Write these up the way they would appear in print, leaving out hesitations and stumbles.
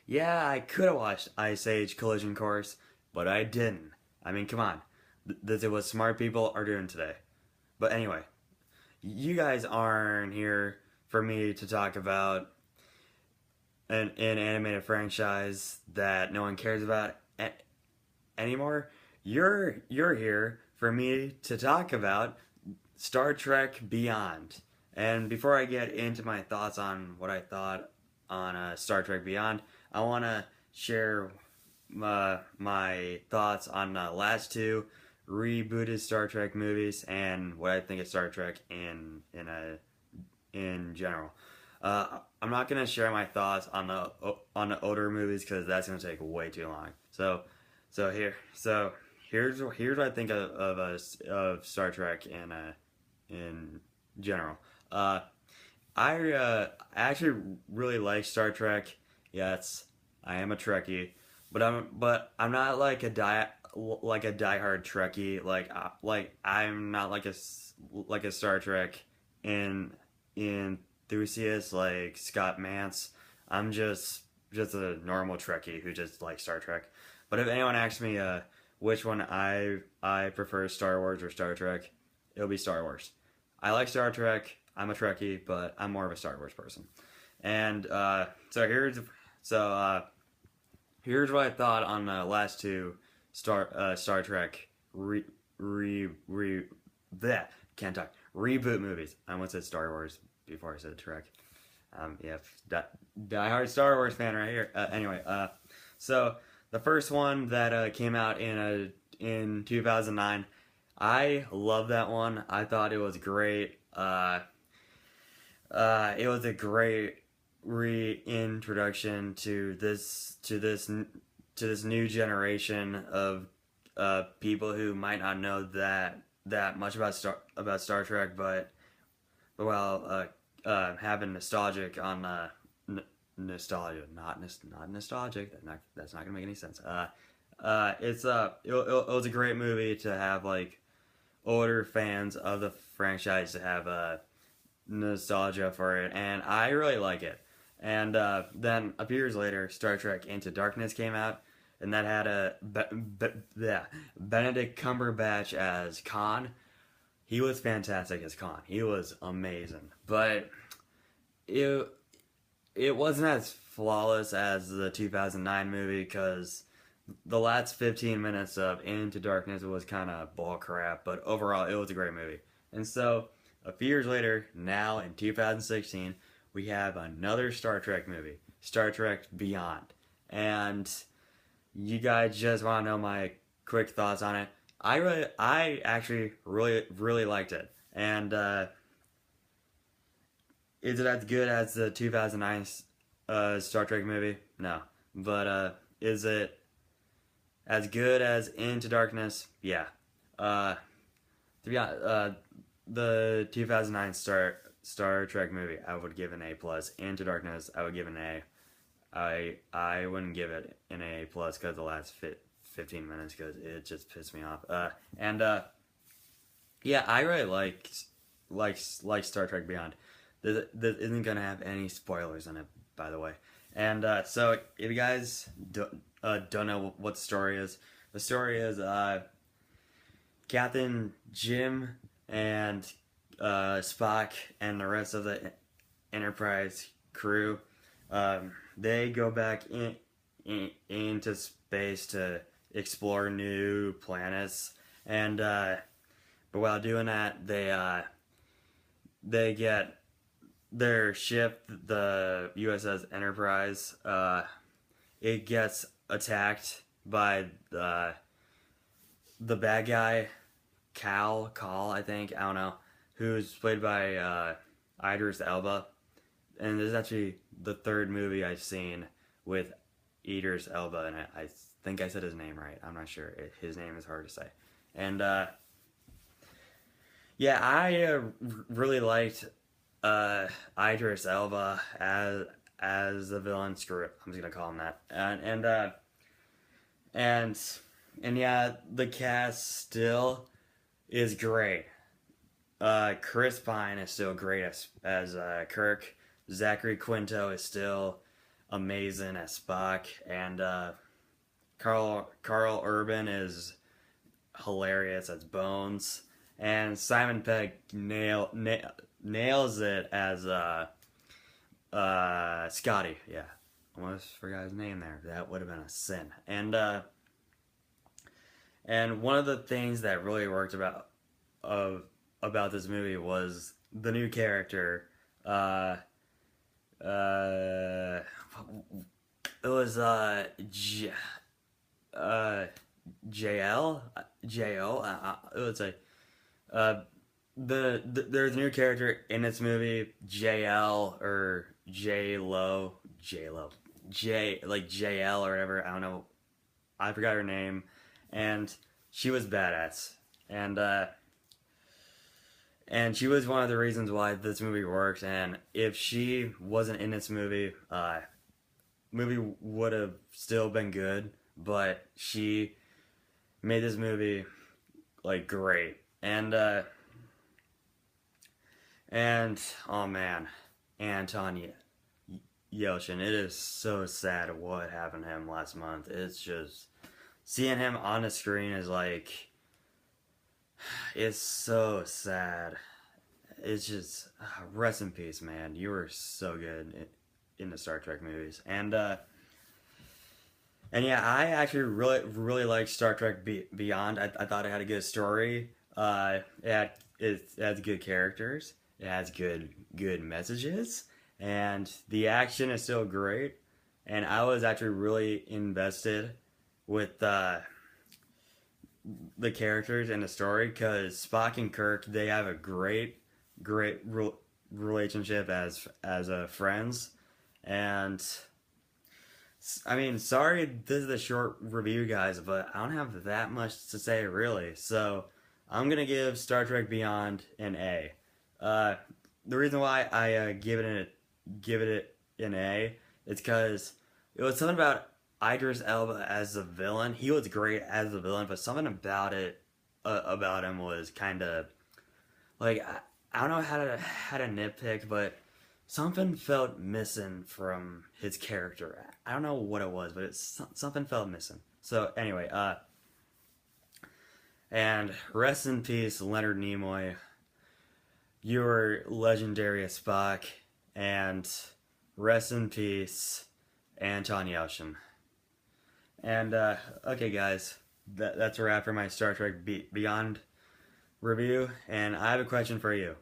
Yeah, I could have watched Ice Age Collision Course, but I didn't. I mean, come on. This is what smart people are doing today. But anyway, you guys aren't here for me to talk about an animated franchise that no one cares about anymore. You're here for me to talk about Star Trek Beyond. And before I get into my thoughts on what I thought on Star Trek Beyond, I want to share my thoughts on the last two rebooted Star Trek movies and what I think of Star Trek in general. I'm not gonna share my thoughts on the older movies because that's gonna take way too long. So here's what I think of Star Trek in general. I actually really like Star Trek. Yes, I am a Trekkie, but I'm not like a diehard Trekkie. Like I'm not like a Star Trek in enthusiast like Scott Mance. I'm just a normal Trekkie who just likes Star Trek. But if anyone asks me which one I prefer, Star Wars or Star Trek, it'll be Star Wars. I like Star Trek. I'm a Trekkie, but I'm more of a Star Wars person. And so here's what I thought on the last two Star Trek that can't talk reboot movies. I almost said Star Wars before I said Trek. Yeah, die-hard Star Wars fan right here. So the first one that came out in 2009, I love that one. I thought it was great. It was a great reintroduction to this new generation of people who might not know that much about Star Trek, but having nostalgic on nostalgia, not nostalgic. That's not gonna make any sense. It was a great movie to have like older fans of the franchise to have nostalgia for it, and I really like it. And then a few years later, Star Trek Into Darkness came out, and that had Benedict Cumberbatch as Khan. He was fantastic as Khan. He was amazing, but it it wasn't as flawless as the 2009 movie because the last 15 minutes of Into Darkness was kind of bull crap, but overall it was a great movie. And so a few years later, now in 2016, we have another Star Trek movie, Star Trek Beyond. And you guys just want to know my quick thoughts on it. I actually really liked it. And is it as good as the 2009 Star Trek movie? No. But is it as good as Into Darkness? Yeah. To be honest, the 2009 Star Trek movie, I would give an A plus. Into Darkness, I would give an A. I wouldn't give it an A plus because the last 15 minutes because it just pissed me off. Yeah, I really like Star Trek Beyond. This isn't gonna have any spoilers in it, by the way. And so if you guys don't know what the story is, the story is Captain Jim and Spock and the rest of the Enterprise crew. They go back into space to explore new planets, and but while doing that, they get their ship, the USS Enterprise. It gets attacked by the bad guy, Call, I think, I don't know, who's played by Idris Elba. And this is actually the third movie I've seen with Idris Elba, and I think I said his name right. I'm not sure. His name is hard to say. And yeah, I really liked Idris Elba as the villain. Screw it, I'm just gonna call him that. And yeah, the cast still is great. Chris Pine is still great as Kirk. Zachary Quinto is still amazing as Spock, and Carl Urban is hilarious as Bones, and Simon Pegg nails it as Scotty. Yeah, almost forgot his name there. That would have been a sin. And one of the things that really worked about this movie was the new character. It was JL JO. It was a there's a new character in this movie, JL or J like JL or whatever. I don't know. I forgot her name, and she was badass, and she was one of the reasons why this movie worked. And if she wasn't in this movie would have still been good, but she made this movie like great. And oh man, Anton Yelchin, it is so sad what happened to him last month. It's just seeing him on the screen is like, it's so sad. It's just rest in peace, man. You were so good in the Star Trek movies, and yeah, I actually really liked Star Trek Beyond. I thought it had a good story. It has good characters. It has good messages, and the action is still great. And I was actually really invested with the characters and the story, because Spock and Kirk, they have a great relationship as friends. And I mean, sorry this is a short review, guys, but I don't have that much to say really. So I'm gonna give Star Trek Beyond an A. The reason why I give it an A is because it was something about Idris Elba as a villain. He was great as a villain, but something about him was kind of like, I don't know how to nitpick, but something felt missing from his character. I don't know what it was, but something felt missing. So anyway, and rest in peace, Leonard Nimoy. You were legendary as Spock, and rest in peace, Anton Yelchin. And okay, guys, that's a wrap for my Star Trek Beyond review. And I have a question for you.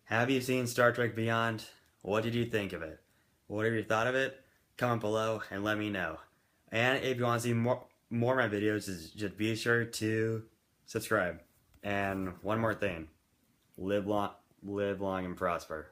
Have you seen Star Trek Beyond? What did you think of it? Whatever you thought of it, comment below and let me know. And if you want to see more of my videos, just be sure to subscribe. And one more thing. Live long and prosper.